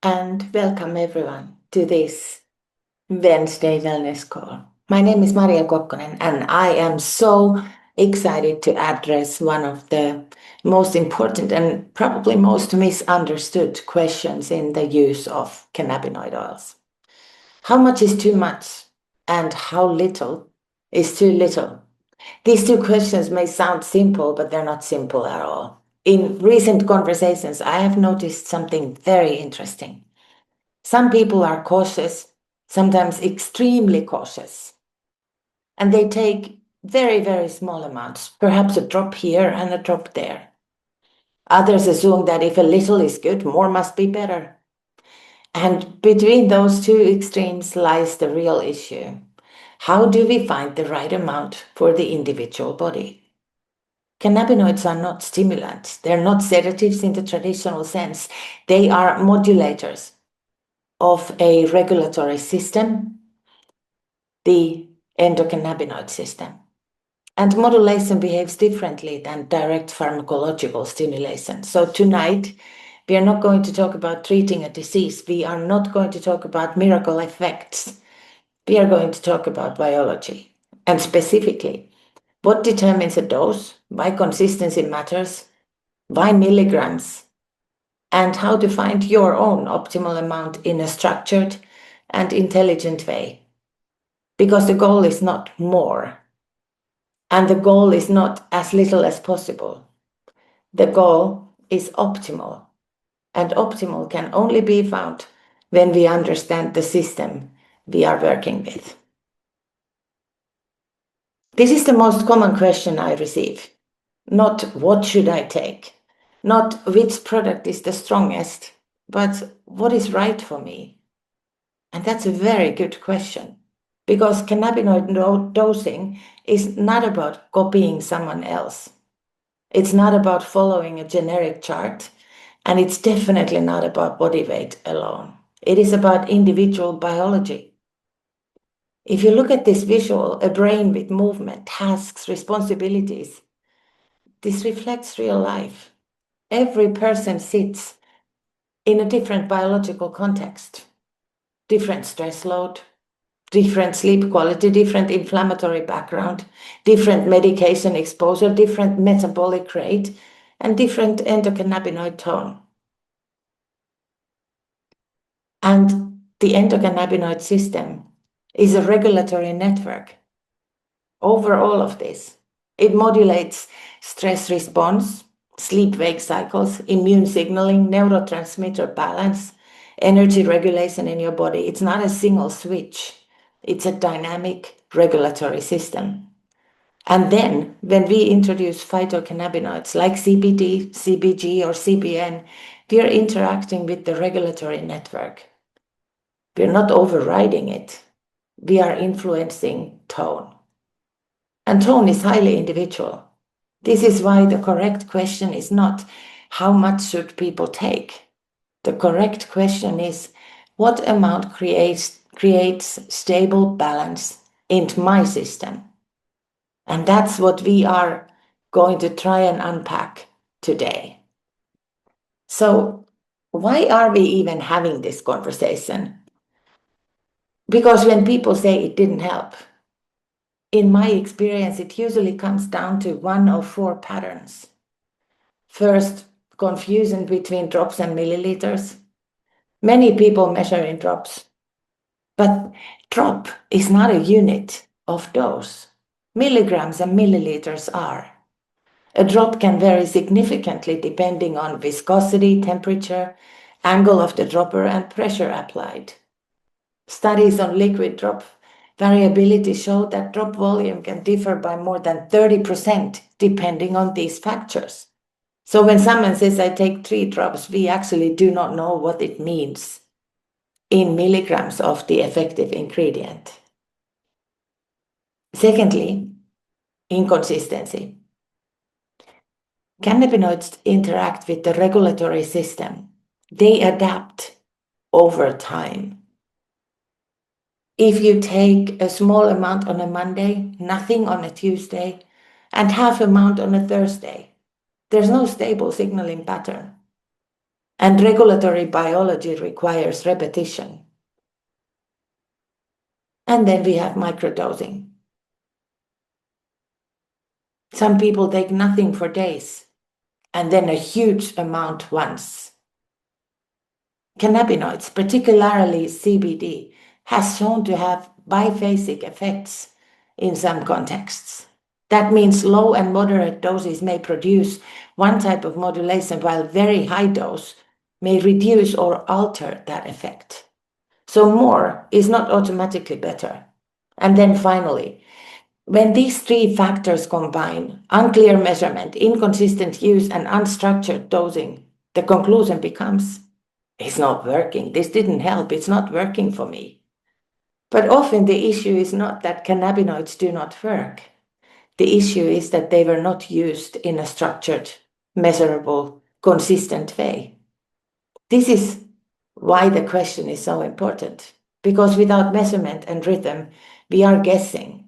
and welcome everyone to this Wednesday Wellness Call. My name is Maria Kokkonen, and I am so excited to address one of the most important and probably most misunderstood questions in the use of cannabinoid oils. How much is too much, and how little is too little? These two questions may sound simple, but they're not simple at all. In recent conversations, I have noticed something very interesting. Some people are cautious, sometimes extremely cautious, and they take very, very small amounts, perhaps a drop here and a drop there. Others assume that if a little is good, more must be better. And between those two extremes lies the real issue. How do we find the right amount for the individual body? Cannabinoids are not stimulants. They're not sedatives in the traditional sense. They are modulators of a regulatory system, the endocannabinoid system. And modulation behaves differently than direct pharmacological stimulation. So tonight, we are not going to talk about treating a disease. We are not going to talk about miracle effects. We are going to talk about biology. And specifically, what determines a dose, why consistency matters, why milligrams, and how to find your own optimal amount in a structured and intelligent way. Because the goal is not more, and the goal is not as little as possible. The goal is optimal, and optimal can only be found when we understand the system we are working with. This is the most common question I receive. Not what should I take, not which product is the strongest, but what is right for me. And that's a very good question, because cannabinoid dosing is not about copying someone else. It's not about following a generic chart, and it's definitely not about body weight alone. It is about individual biology. If you look at this visual, a brain with movement, tasks, responsibilities, this reflects real life. Every person sits in a different biological context, different stress load, different sleep quality, different inflammatory background, different medication exposure, different metabolic rate, and different endocannabinoid tone. And the endocannabinoid system is a regulatory network over all of this. It modulates stress response, sleep-wake cycles, immune signaling, neurotransmitter balance, energy regulation in your body. It's not a single switch. It's a dynamic regulatory system. And then when we introduce phytocannabinoids like CBD, CBG, or CBN, we are interacting with the regulatory network. We're not overriding it. We are influencing tone. And tone is highly individual. This is why the correct question is not how much should people take. The correct question is what amount creates stable balance in my system. And that's what we are going to try and unpack today. So why are we even having this conversation? Because when people say it didn't help, in my experience, it usually comes down to one of four patterns. First, confusion between drops and milliliters. Many people measure in drops, but drop is not a unit of dose. Milligrams and milliliters are. A drop can vary significantly depending on viscosity, temperature, angle of the dropper, and pressure applied. Studies on liquid drop variability show that drop volume can differ by more than 30% depending on these factors. So when someone says, I take 3 drops, we actually do not know what it means in milligrams of the effective ingredient. Secondly, inconsistency. Cannabinoids interact with the regulatory system. They adapt over time. If you take a small amount on a Monday, nothing on a Tuesday, and half amount on a Thursday, there's no stable signaling pattern. And regulatory biology requires repetition. And then we have microdosing. Some people take nothing for days and then a huge amount once. Cannabinoids, particularly CBD, has shown to have biphasic effects in some contexts. That means low and moderate doses may produce one type of modulation, while very high dose may reduce or alter that effect. So more is not automatically better. And then finally, when these three factors combine, unclear measurement, inconsistent use, and unstructured dosing, the conclusion becomes, it's not working. This didn't help. It's not working for me. But often the issue is not that cannabinoids do not work. The issue is that they were not used in a structured, measurable, consistent way. This is why the question is so important, because without measurement and rhythm, we are guessing.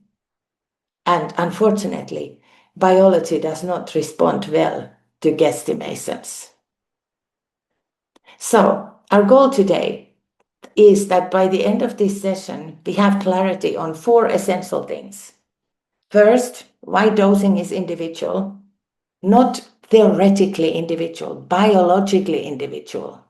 And unfortunately, biology does not respond well to guesstimations. So, our goal today is that by the end of this session, we have clarity on 4 essential things. First, why dosing is individual, not theoretically individual, biologically individual.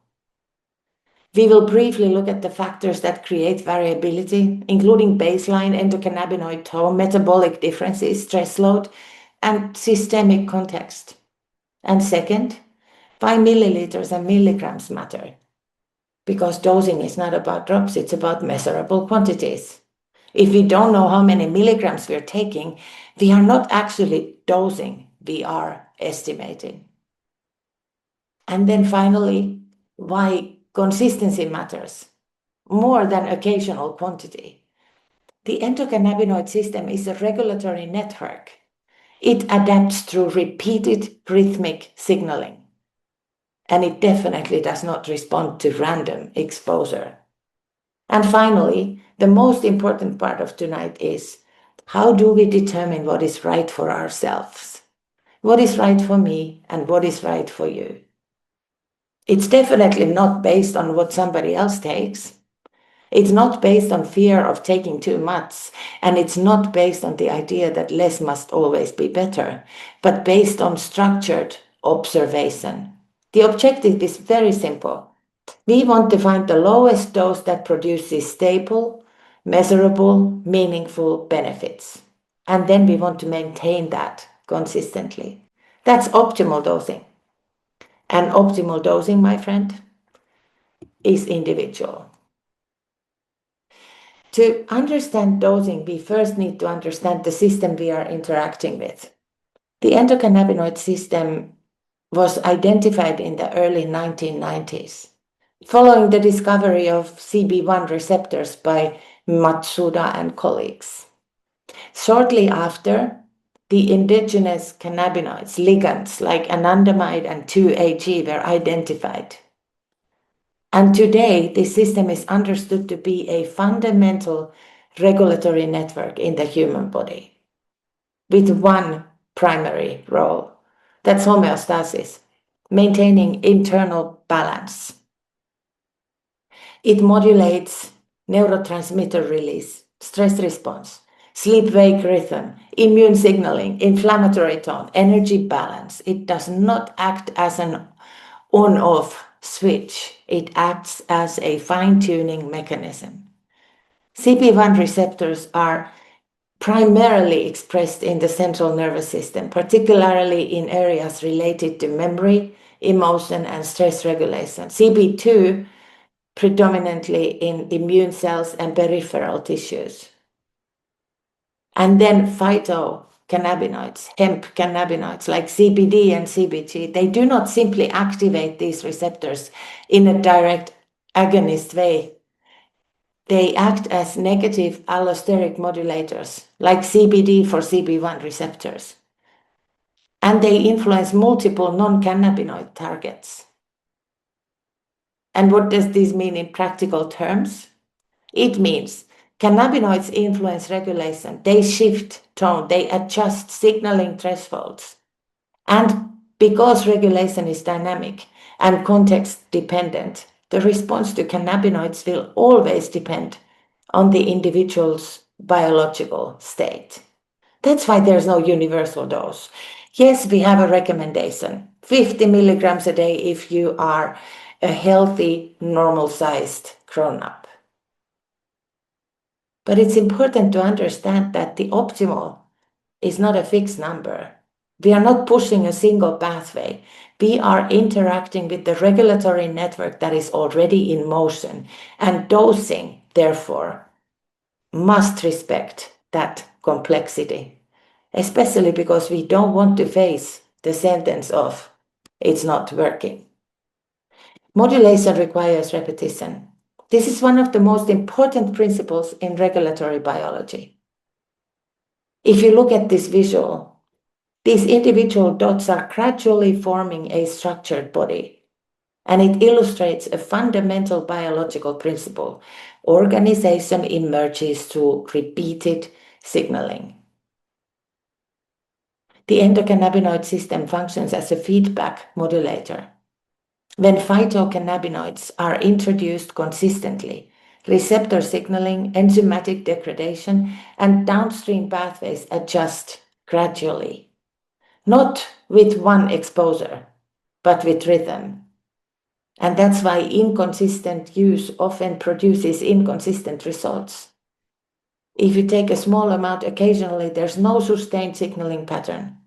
We will briefly look at the factors that create variability, including baseline endocannabinoid tone, metabolic differences, stress load, and systemic context. And second, why milliliters and milligrams matter. Because dosing is not about drops, it's about measurable quantities. If we don't know how many milligrams we're taking, we are not actually dosing, we are estimating. And then finally, why consistency matters more than occasional quantity. The endocannabinoid system is a regulatory network. It adapts through repeated rhythmic signaling. And it definitely does not respond to random exposure. And finally, the most important part of tonight is, how do we determine what is right for ourselves? What is right for me and what is right for you? It's definitely not based on what somebody else takes. It's not based on fear of taking too much, and it's not based on the idea that less must always be better, but based on structured observation. The objective is very simple. We want to find the lowest dose that produces stable, measurable, meaningful benefits. And then we want to maintain that consistently. That's optimal dosing. And optimal dosing, my friend, is individual. To understand dosing, we first need to understand the system we are interacting with. The endocannabinoid system was identified in the early 1990s, following the discovery of CB1 receptors by Matsuda and colleagues. Shortly after, the indigenous cannabinoids, ligands like anandamide and 2-AG, were identified. And today, this system is understood to be a fundamental regulatory network in the human body, with one primary role. That's homeostasis, maintaining internal balance. It modulates neurotransmitter release, stress response, sleep-wake rhythm, immune signaling, inflammatory tone, energy balance. It does not act as an on-off switch. It acts as a fine-tuning mechanism. CB1 receptors are primarily expressed in the central nervous system, particularly in areas related to memory, emotion, and stress regulation. CB2 predominantly in immune cells and peripheral tissues. And then phytocannabinoids, hemp cannabinoids like CBD and CBG, they do not simply activate these receptors in a direct agonist way. They act as negative allosteric modulators, like CBD for CB1 receptors. And they influence multiple non-cannabinoid targets. And what does this mean in practical terms? It means cannabinoids influence regulation. They shift tone, they adjust signaling thresholds. And because regulation is dynamic, and context dependent. The response to cannabinoids will always depend on the individual's biological state. That's why there's no universal dose. Yes, we have a recommendation, 50 milligrams a day if you are a healthy, normal-sized grown-up. But it's important to understand that the optimal is not a fixed number. We are not pushing a single pathway. We are interacting with the regulatory network that is already in motion, and dosing, therefore, must respect that complexity, especially because we don't want to face the sentence of it's not working. Modulation requires repetition. This is one of the most important principles in regulatory biology. If you look at this visual, these individual dots are gradually forming a structured body, and it illustrates a fundamental biological principle. Organization emerges through repeated signaling. The endocannabinoid system functions as a feedback modulator. When phytocannabinoids are introduced consistently, receptor signaling, enzymatic degradation, and downstream pathways adjust gradually. Not with one exposure, but with rhythm. And that's why inconsistent use often produces inconsistent results. If you take a small amount occasionally, there's no sustained signaling pattern.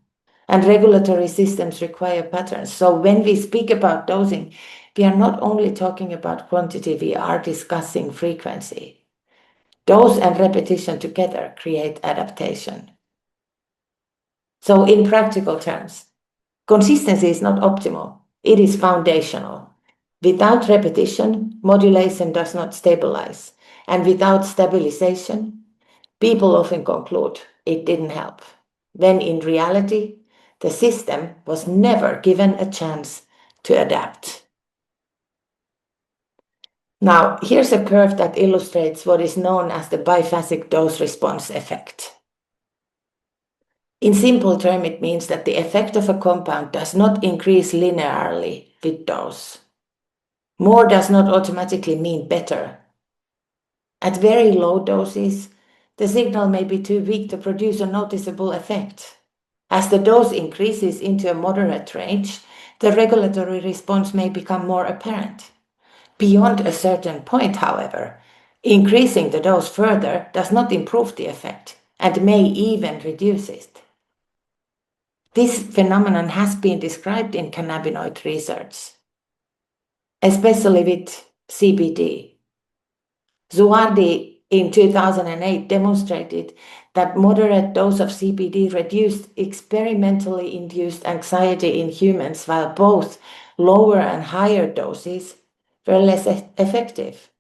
And regulatory systems require patterns. So when we speak about dosing, we are not only talking about quantity, we are discussing frequency. Dose and repetition together create adaptation. So in practical terms, consistency is not optimal, it is foundational. Without repetition, modulation does not stabilize. And without stabilization, people often conclude it didn't help, when in reality, the system was never given a chance to adapt. Now, here's a curve that illustrates what is known as the biphasic dose-response effect. In simple terms, it means that the effect of a compound does not increase linearly with dose. More does not automatically mean better. At very low doses, the signal may be too weak to produce a noticeable effect. As the dose increases into a moderate range, the regulatory response may become more apparent. Beyond a certain point, however, increasing the dose further does not improve the effect and may even reduce it. This phenomenon has been described in cannabinoid research, especially with CBD. Zuardi in 2008 demonstrated that moderate dose of CBD reduced experimentally induced anxiety in humans, while both lower and higher doses were less effective.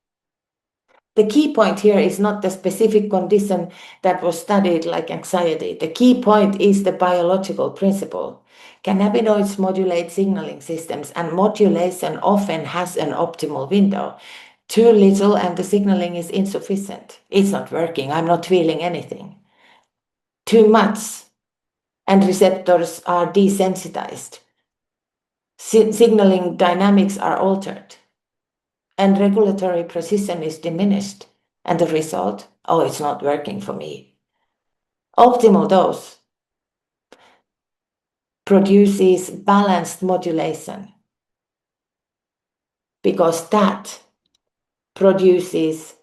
The key point here is not the specific condition that was studied, like anxiety. The key point is the biological principle. Cannabinoids modulate signaling systems, and modulation often has an optimal window. Too little and the signaling is insufficient. It's not working. I'm not feeling anything. Too much and receptors are desensitized. Signaling dynamics are altered. And regulatory precision is diminished. And the result, oh, it's not working for me. Optimal dose produces balanced modulation, because that produces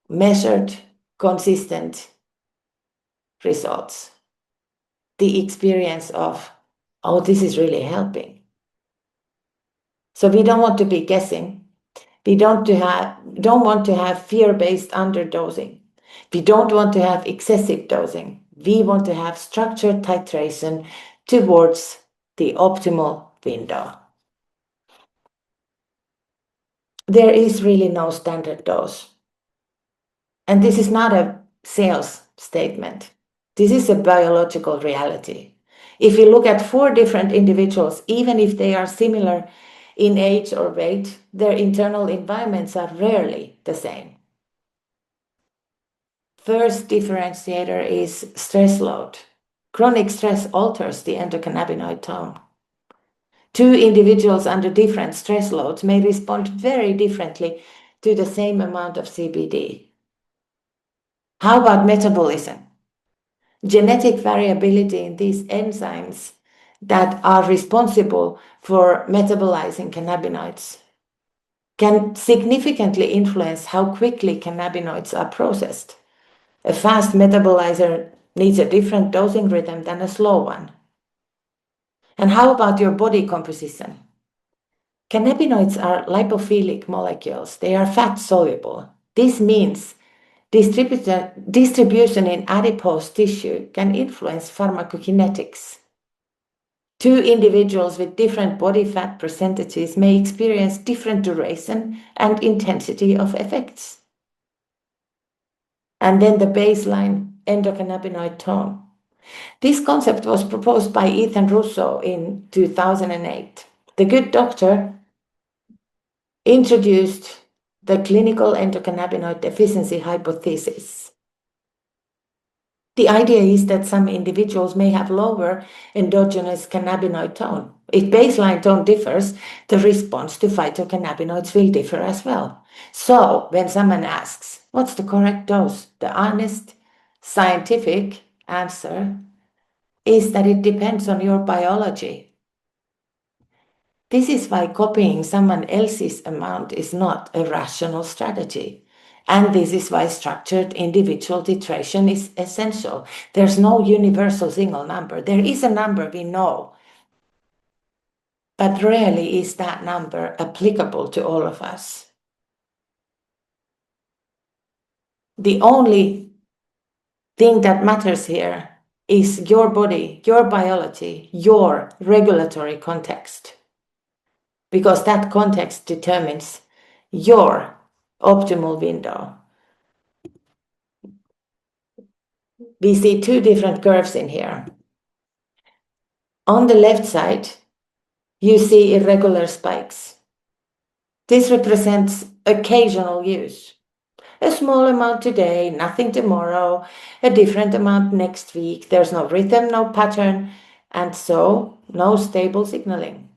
measured, consistent results. The experience of, oh, this is really helping. So we don't want to be guessing. We don't want to have fear-based underdosing. We don't want to have excessive dosing. We want to have structured titration towards the optimal window. There is really no standard dose. And this is not a sales statement. This is a biological reality. If you look at 4 different individuals, even if they are similar in age or weight, their internal environments are rarely the same. First differentiator is stress load. Chronic stress alters the endocannabinoid tone. Two individuals under different stress loads may respond very differently to the same amount of CBD. How about metabolism? Genetic variability in these enzymes that are responsible for metabolizing cannabinoids can significantly influence how quickly cannabinoids are processed. A fast metabolizer needs a different dosing rhythm than a slow one. And how about your body composition? Cannabinoids are lipophilic molecules. They are fat soluble. This means distribution in adipose tissue can influence pharmacokinetics. Two individuals with different body fat percentages may experience different duration and intensity of effects. And then the baseline endocannabinoid tone. This concept was proposed by Ethan Russo in 2008. The good doctor introduced the clinical endocannabinoid deficiency hypothesis. The idea is that some individuals may have lower endogenous cannabinoid tone. If baseline tone differs, the response to phytocannabinoids will differ as well. So when someone asks, what's the correct dose? The honest, scientific answer is that it depends on your biology. This is why copying someone else's amount is not a rational strategy. And this is why structured individual titration is essential. There's no universal single number. There is a number we know, but rarely is that number applicable to all of us. The only thing that matters here is your body, your biology, your regulatory context, because that context determines your optimal window. We see two different curves in here. On the left side, you see irregular spikes. This represents occasional use. A small amount today, nothing tomorrow, a different amount next week. There's no rhythm, no pattern, and so no stable signaling.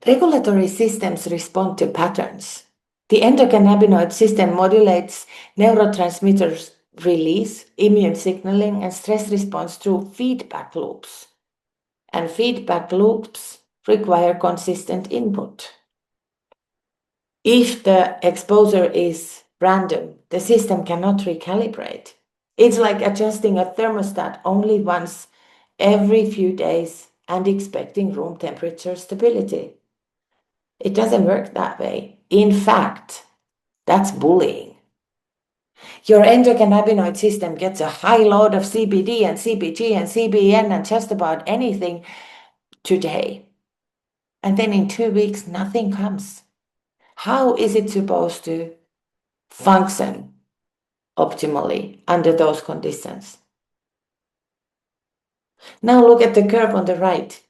Regulatory systems respond to patterns. The endocannabinoid system modulates neurotransmitters release, immune signaling, and stress response through feedback loops. And feedback loops require consistent input. If the exposure is random, the system cannot recalibrate. It's like adjusting a thermostat only once every few days and expecting room temperature stability. It doesn't work that way. In fact, that's bullying. Your endocannabinoid system gets a high load of CBD and CBG and CBN and just about anything today. And then in 2 weeks, nothing comes. How is it supposed to function optimally under those conditions? Now look at the curve on the right.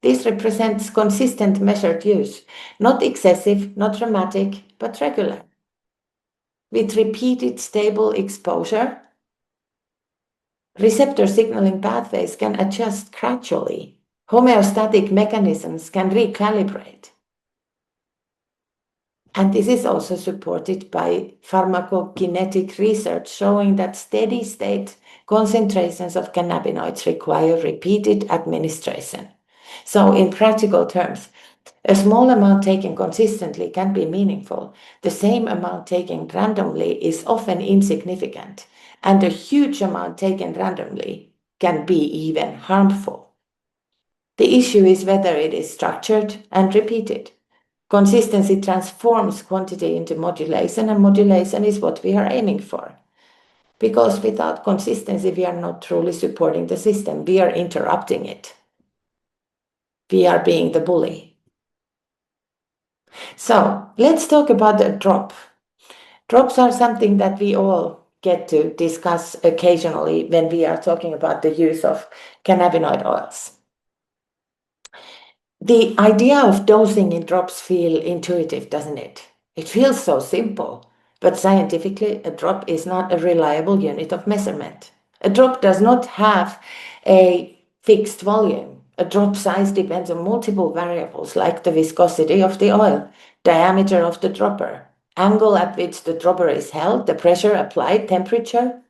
This represents consistent measured use, not excessive, not dramatic, but regular. With repeated stable exposure, receptor signaling pathways can adjust gradually. Homeostatic mechanisms can recalibrate. And this is also supported by pharmacokinetic research showing that steady state concentrations of cannabinoids require repeated administration. So in practical terms, a small amount taken consistently can be meaningful. The same amount taken randomly is often insignificant, and a huge amount taken randomly can be even harmful. The issue is whether it is structured and repeated. Consistency transforms quantity into modulation, and modulation is what we are aiming for. Because without consistency, we are not truly supporting the system. We are interrupting it. We are being the bully. So let's talk about the drop. Drops are something that we all get to discuss occasionally when we are talking about the use of cannabinoid oils. The idea of dosing in drops feels intuitive, doesn't it? It feels so simple, but scientifically, a drop is not a reliable unit of measurement. A drop does not have a fixed volume. A drop size depends on multiple variables like the viscosity of the oil, diameter of the dropper, angle at which the dropper is held, the pressure applied, temperature.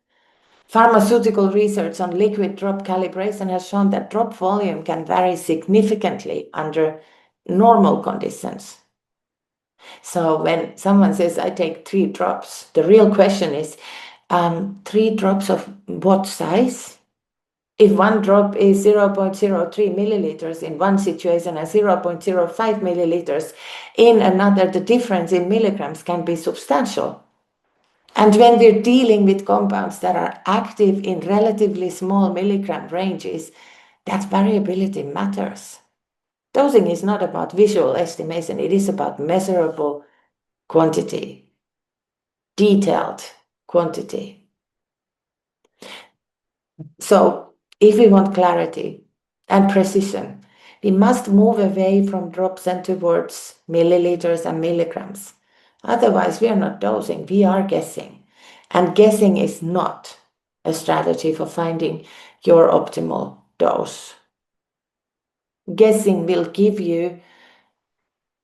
Pharmaceutical research on liquid drop calibration has shown that drop volume can vary significantly under normal conditions. So when someone says, I take 3 drops, the real question is, 3 drops of what size? If one drop is 0.03 milliliters in one situation and 0.05 milliliters in another, the difference in milligrams can be substantial. And when we're dealing with compounds that are active in relatively small milligram ranges, that variability matters. Dosing is not about visual estimation, it is about measurable quantity, detailed quantity. So if we want clarity and precision, we must move away from drops and towards milliliters and milligrams. Otherwise, we are not dosing, we are guessing. And guessing is not a strategy for finding your optimal dose. Guessing will give you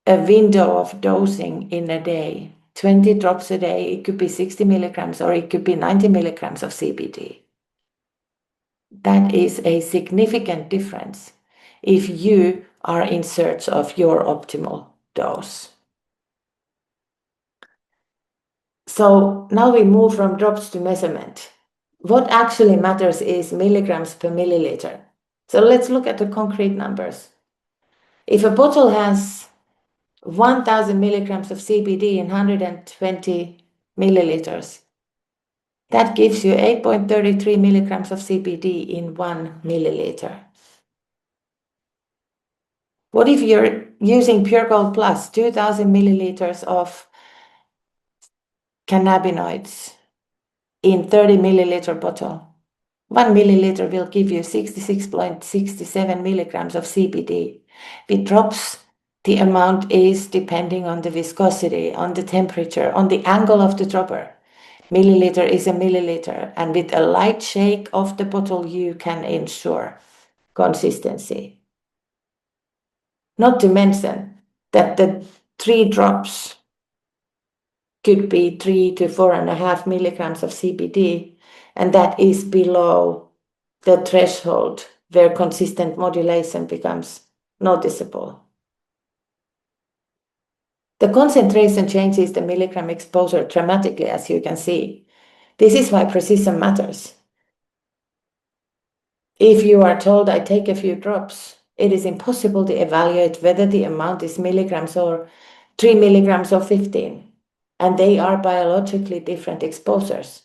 a window of dosing in a day. 20 drops a day, it could be 60 milligrams or it could be 90 milligrams of CBD. That is a significant difference if you are in search of your optimal dose. So now we move from drops to measurement. What actually matters is milligrams per milliliter. So let's look at the concrete numbers. If a bottle has 1000 milligrams of CBD in 120 milliliters, that gives you 8.33 milligrams of CBD in 1 milliliter. What if you're using Pure Gold Plus, 2000 milliliters of cannabinoids in 30 milliliter bottle? 1 milliliter will give you 66.67 milligrams of CBD. With drops, the amount is depending on the viscosity, on the temperature, on the angle of the dropper. Milliliter is a milliliter, and with a light shake of the bottle, you can ensure consistency. Not to mention that the 3 drops could be 3 to 4.5 milligrams of CBD, and that is below the threshold where consistent modulation becomes noticeable. The concentration changes the milligram exposure dramatically, as you can see. This is why precision matters. If you are told, I take a few drops, it is impossible to evaluate whether the amount is milligrams or 3 milligrams or 15, and they are biologically different exposures.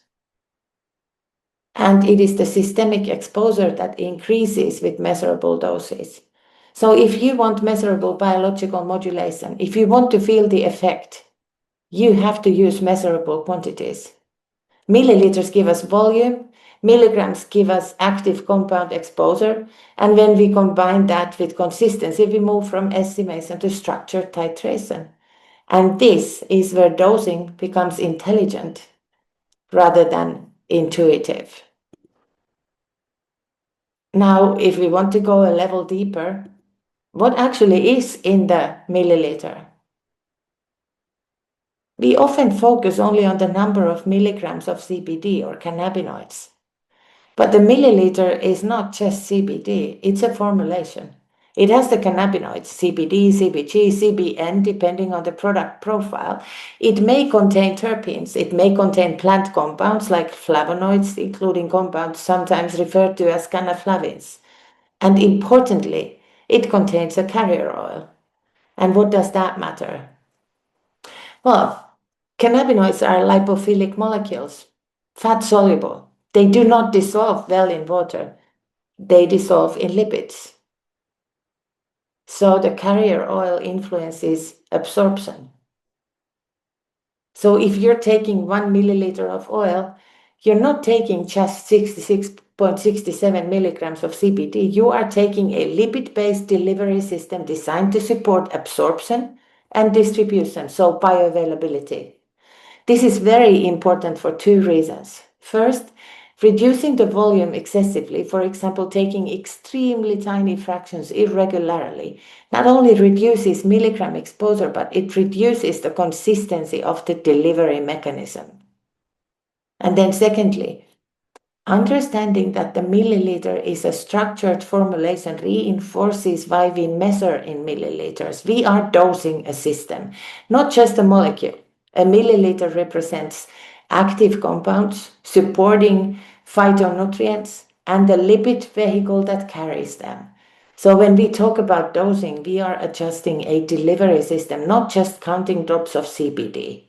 And it is the systemic exposure that increases with measurable doses. So if you want measurable biological modulation, if you want to feel the effect, you have to use measurable quantities. Milliliters give us volume, milligrams give us active compound exposure, and when we combine that with consistency, we move from estimation to structured titration. And this is where dosing becomes intelligent rather than intuitive. Now, if we want to go a level deeper, what actually is in the milliliter? We often focus only on the number of milligrams of CBD or cannabinoids. But the milliliter is not just CBD, it's a formulation. It has the cannabinoids, CBD, CBG, CBN, depending on the product profile. It may contain terpenes, it may contain plant compounds like flavonoids, including compounds sometimes referred to as cannaflavins. And importantly, it contains a carrier oil. And what does that matter? Well, cannabinoids are lipophilic molecules, fat soluble. They do not dissolve well in water. They dissolve in lipids. So the carrier oil influences absorption. So if you're taking 1 milliliter of oil, you're not taking just 66.67 milligrams of CBD. You are taking a lipid-based delivery system designed to support absorption and distribution, so bioavailability. This is very important for 2 reasons. First, Reducing the volume excessively, for example, taking extremely tiny fractions irregularly, not only reduces milligram exposure, but it reduces the consistency of the delivery mechanism. And then secondly, understanding that the milliliter is a structured formulation reinforces why we measure in milliliters. We are dosing a system, not just a molecule. A milliliter represents active compounds supporting phytonutrients and the lipid vehicle that carries them. So when we talk about dosing, we are adjusting a delivery system, not just counting drops of CBD.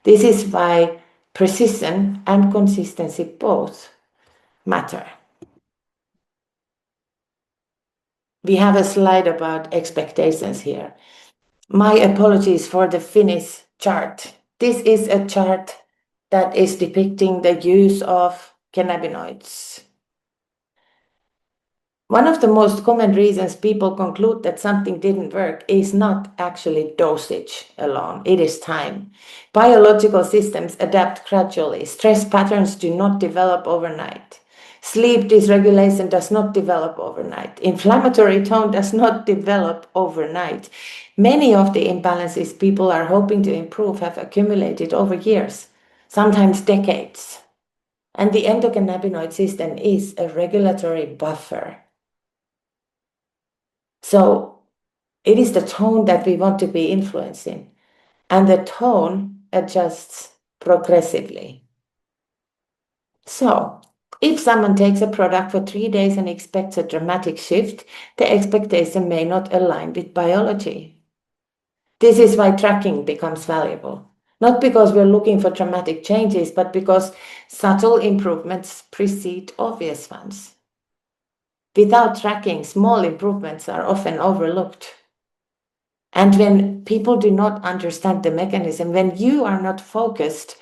This is why precision and consistency both matter. We have a slide about expectations here. My apologies for the Finnish chart. This is a chart that is depicting the use of cannabinoids. One of the most common reasons people conclude that something didn't work is not actually dosage alone, it is time. Biological systems adapt gradually. Stress patterns do not develop overnight. Sleep dysregulation does not develop overnight. Inflammatory tone does not develop overnight. Many of the imbalances people are hoping to improve have accumulated over years, sometimes decades. And the endocannabinoid system is a regulatory buffer. So it is the tone that we want to be influencing, and the tone adjusts progressively. So if someone takes a product for 3 days and expects a dramatic shift, the expectation may not align with biology. This is why tracking becomes valuable. Not because we're looking for dramatic changes, but because subtle improvements precede obvious ones. Without tracking, small improvements are often overlooked. And when people do not understand the mechanism, when you are not focused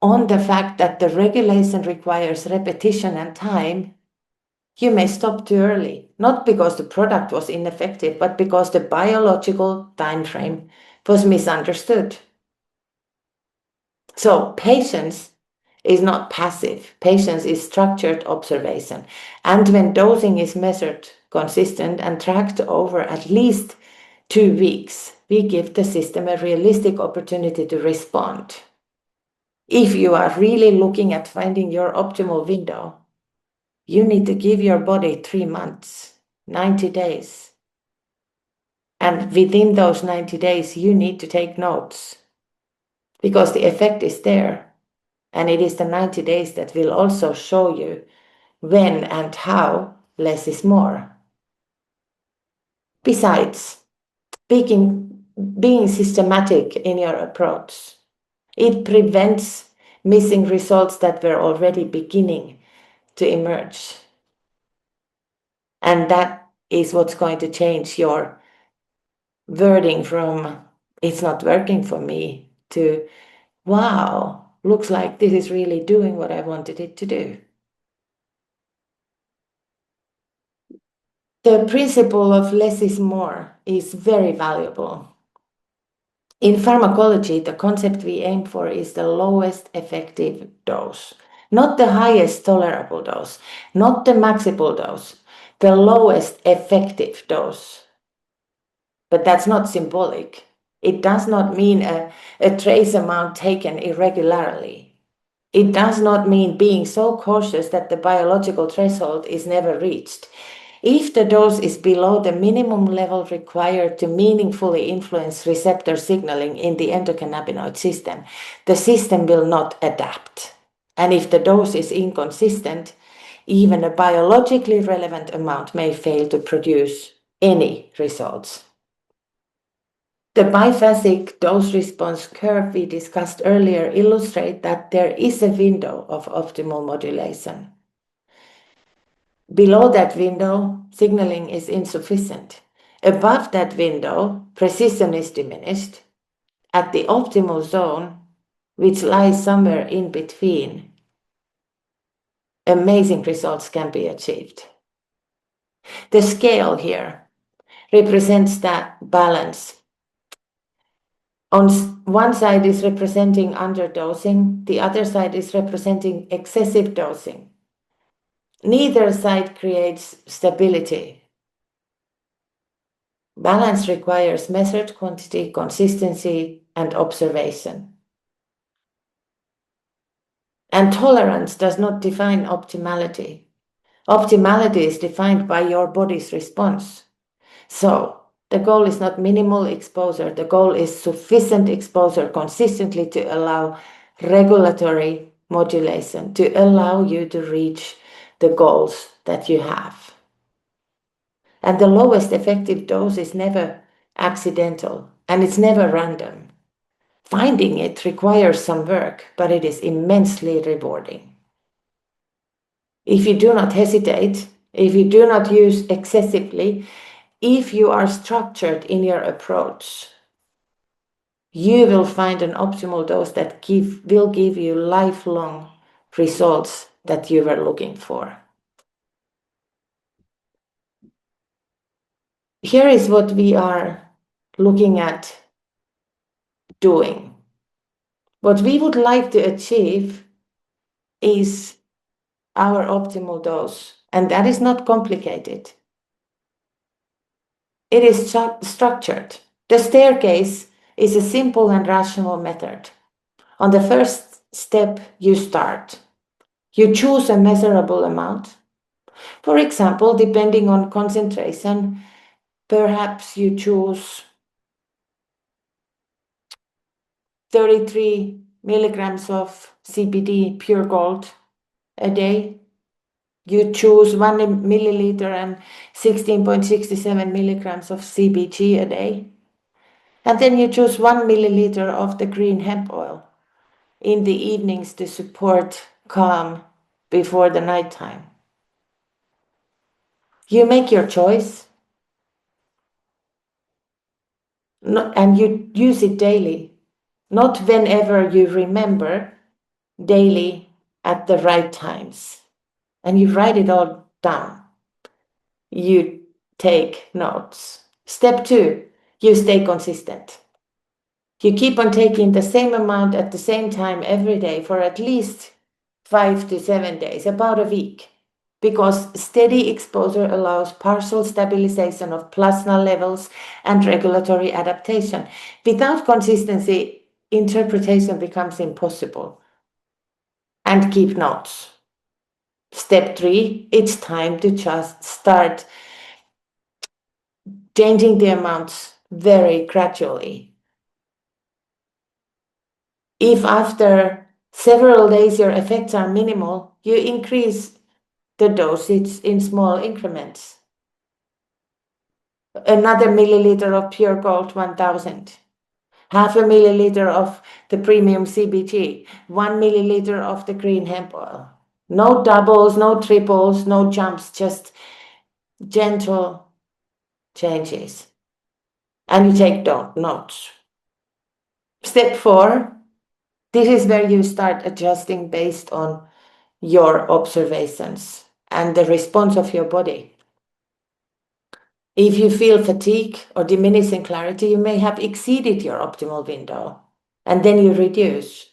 on the fact that the regulation requires repetition and time, you may stop too early, not because the product was ineffective, but because the biological time frame was misunderstood. So patience is not passive. Patience is structured observation. And when dosing is measured, consistent, and tracked over at least 2 weeks, we give the system a realistic opportunity to respond. If you are really looking at finding your optimal window, you need to give your body 3 months, 90 days. And within those 90 days, you need to take notes because the effect is there. And it is the 90 days that will also show you when and how less is more. Besides, being systematic in your approach, it prevents missing results that were already beginning to emerge. And that is what's going to change your wording from "it's not working for me" to "wow, looks like this is really doing what I wanted it to do." The principle of less is more is very valuable. In pharmacology, the concept we aim for is the lowest effective dose, not the highest tolerable dose, not the maximal dose, the lowest effective dose. But that's not symbolic. It does not mean a trace amount taken irregularly. It does not mean being so cautious that the biological threshold is never reached. If the dose is below the minimum level required to meaningfully influence receptor signaling in the endocannabinoid system, the system will not adapt. And if the dose is inconsistent, even a biologically relevant amount may fail to produce any results. The biphasic dose-response curve we discussed earlier illustrates that there is a window of optimal modulation. Below that window, signaling is insufficient. Above that window, precision is diminished. At the optimal zone, which lies somewhere in between, amazing results can be achieved. The scale here represents that balance. On one side is representing underdosing, the other side is representing excessive dosing. Neither side creates stability. Balance requires measured quantity, consistency, and observation. And tolerance does not define optimality. Optimality is defined by your body's response. So, the goal is not minimal exposure, the goal is sufficient exposure consistently to allow regulatory modulation, to allow you to reach the goals that you have. And the lowest effective dose is never accidental and it's never random. Finding it requires some work, but it is immensely rewarding. If you do not hesitate, if you do not use excessively, if you are structured in your approach, you will find an optimal dose that will give you lifelong results that you were looking for. Here is what we are looking at doing. What we would like to achieve is our optimal dose, and that is not complicated. It is structured. The staircase is a simple and rational method. On the first step, you start. You choose a measurable amount. For example, depending on concentration, perhaps you choose 33 milligrams of CBD pure gold a day. You choose 1 milliliter and 16.67 milligrams of CBG a day. And then you choose 1 milliliter of the green hemp oil in the evenings to support calm before the nighttime. You make your choice and you use it daily, not whenever you remember, daily at the right times. And you write it all down. You take notes. Step 2, you stay consistent. You keep on taking the same amount at the same time every day for at least 5 to 7 days, about a week, because steady exposure allows partial stabilization of plasma levels and regulatory adaptation. Without consistency, interpretation becomes impossible. And keep notes. Step 3, it's time to just start changing the amounts very gradually. If after several days your effects are minimal, you increase the dosage in small increments. Another milliliter of pure gold 1000, half a milliliter of the premium CBG, 1 milliliter of the green hemp oil. No doubles, no triples, no jumps, just gentle changes. And you take notes. Step 4, this is where you start adjusting based on your observations and the response of your body. If you feel fatigue or diminishing clarity, you may have exceeded your optimal window, and then you reduce.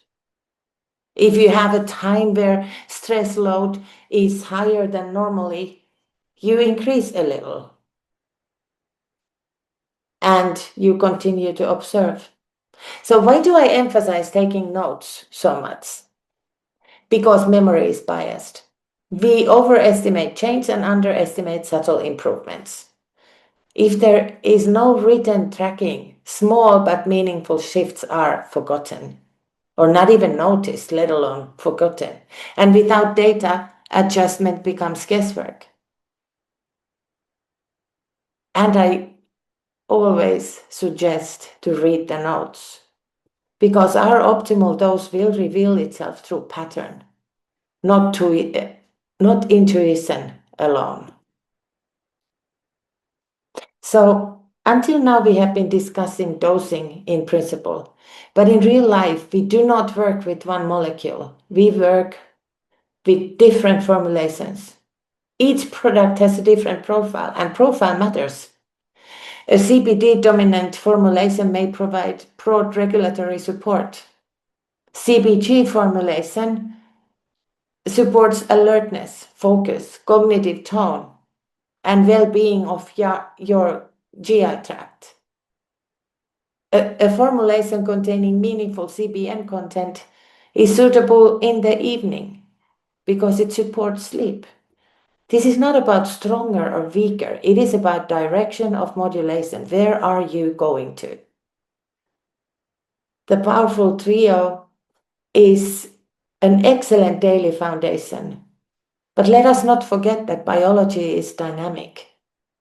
If you have a time where stress load is higher than normally, you increase a little. And you continue to observe. So why do I emphasize taking notes so much? Because memory is biased. We overestimate change and underestimate subtle improvements. If there is no written tracking, small but meaningful shifts are forgotten or not even noticed, let alone forgotten. And without data, adjustment becomes guesswork. And I always suggest to read the notes because our optimal dose will reveal itself through pattern, not intuition alone. So until now, we have been discussing dosing in principle, but in real life, we do not work with one molecule. We work with different formulations. Each product has a different profile, and profile matters. A CBD dominant formulation may provide broad regulatory support. CBG formulation supports alertness, focus, cognitive tone, and well-being of your GI tract. A formulation containing meaningful CBN content is suitable in the evening because it supports sleep. This is not about stronger or weaker. It is about direction of modulation. Where are you going to? The powerful trio is an excellent daily foundation. But let us not forget that biology is dynamic.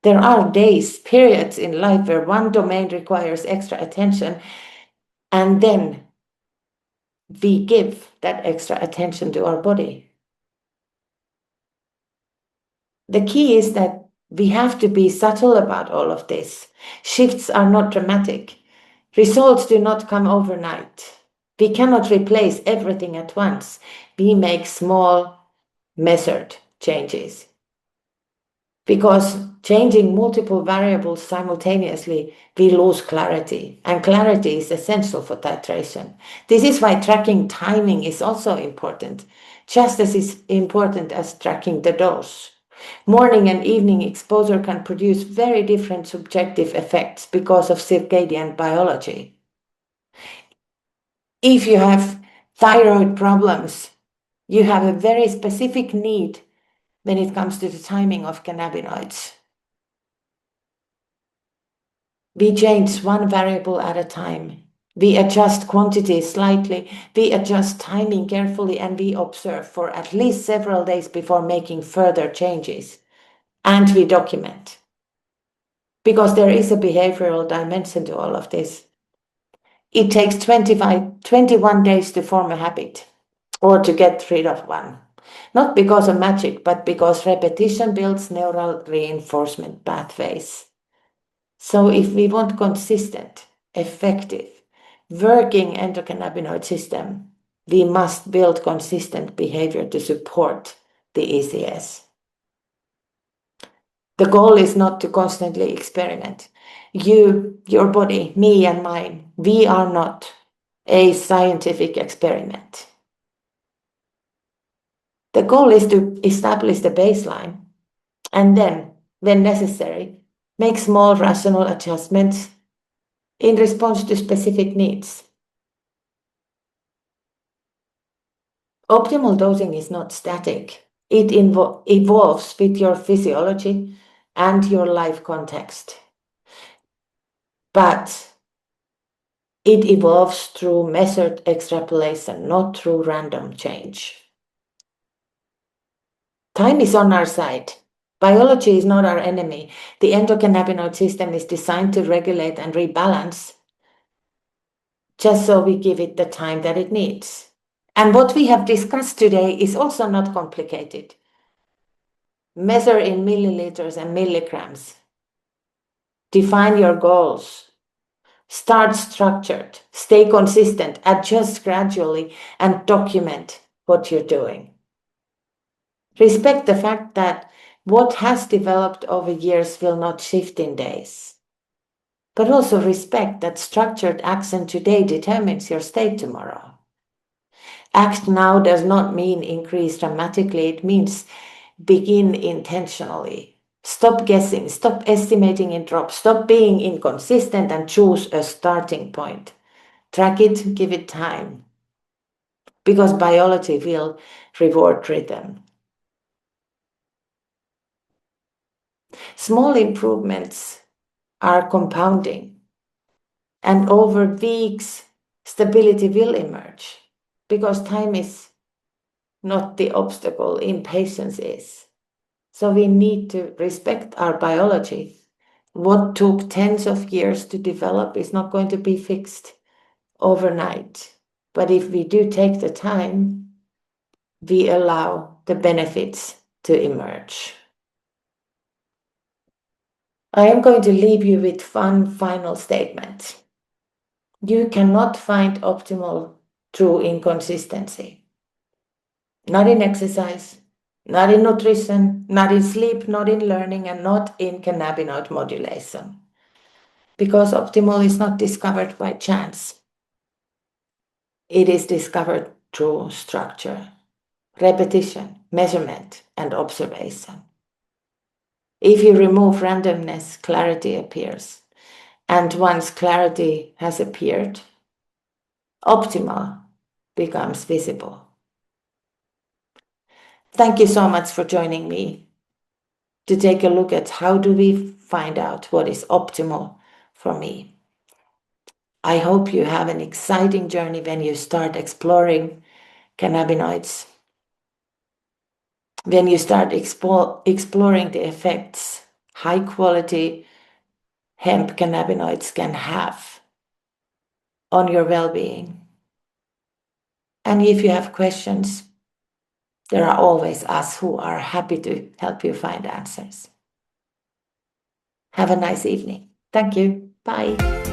There are days, periods in life where one domain requires extra attention, and then we give that extra attention to our body. The key is that we have to be subtle about all of this. Shifts are not dramatic. Results do not come overnight. We cannot replace everything at once. We make small, measured changes. Because changing multiple variables simultaneously, we lose clarity, and clarity is essential for titration. This is why tracking timing is also important, just as is important as tracking the dose. Morning and evening exposure can produce very different subjective effects because of circadian biology. If you have thyroid problems, you have a very specific need when it comes to the timing of cannabinoids. We change one variable at a time. We adjust quantity slightly, we adjust timing carefully, and we observe for at least several days before making further changes. And we document. Because there is a behavioral dimension to all of this. It takes 21 days to form a habit or to get rid of one. Not because of magic, but because repetition builds neural reinforcement pathways. So if we want consistent, effective, working endocannabinoid system, we must build consistent behavior to support the ECS. The goal is not to constantly experiment. You, your body, me and mine, we are not a scientific experiment. The goal is to establish the baseline and then, when necessary, make small rational adjustments in response to specific needs. Optimal dosing is not static. It evolves with your physiology and your life context. But it evolves through measured extrapolation, not through random change. Time is on our side. Biology is not our enemy. The endocannabinoid system is designed to regulate and rebalance, just so we give it the time that it needs. And what we have discussed today is also not complicated. Measure in milliliters and milligrams. Define your goals. Start structured. Stay consistent. Adjust gradually and document what you're doing. Respect the fact that what has developed over years will not shift in days. But also respect that structured action today determines your state tomorrow. Act now does not mean increase dramatically. It means begin intentionally. Stop guessing, stop estimating in drops, stop being inconsistent and choose a starting point. Track it, give it time. Because biology will reward rhythm. Small improvements are compounding, and over weeks, stability will emerge because time is not the obstacle, impatience is. So we need to respect our biology. What took tens of years to develop is not going to be fixed overnight. But if we do take the time, we allow the benefits to emerge. I am going to leave you with one final statement. You cannot find optimal through inconsistency. Not in exercise, not in nutrition, not in sleep, not in learning, and not in cannabinoid modulation. Because optimal is not discovered by chance. It is discovered through structure, repetition, measurement, and observation. If you remove randomness, clarity appears. And once clarity has appeared, optimal becomes visible. Thank you so much for joining me to take a look at how do we find out what is optimal for me. I hope you have an exciting journey when you start exploring cannabinoids, when you start exploring the effects high quality hemp cannabinoids can have on your well-being. And if you have questions, there are always us who are happy to help you find answers. Have a nice evening. Thank you. Bye.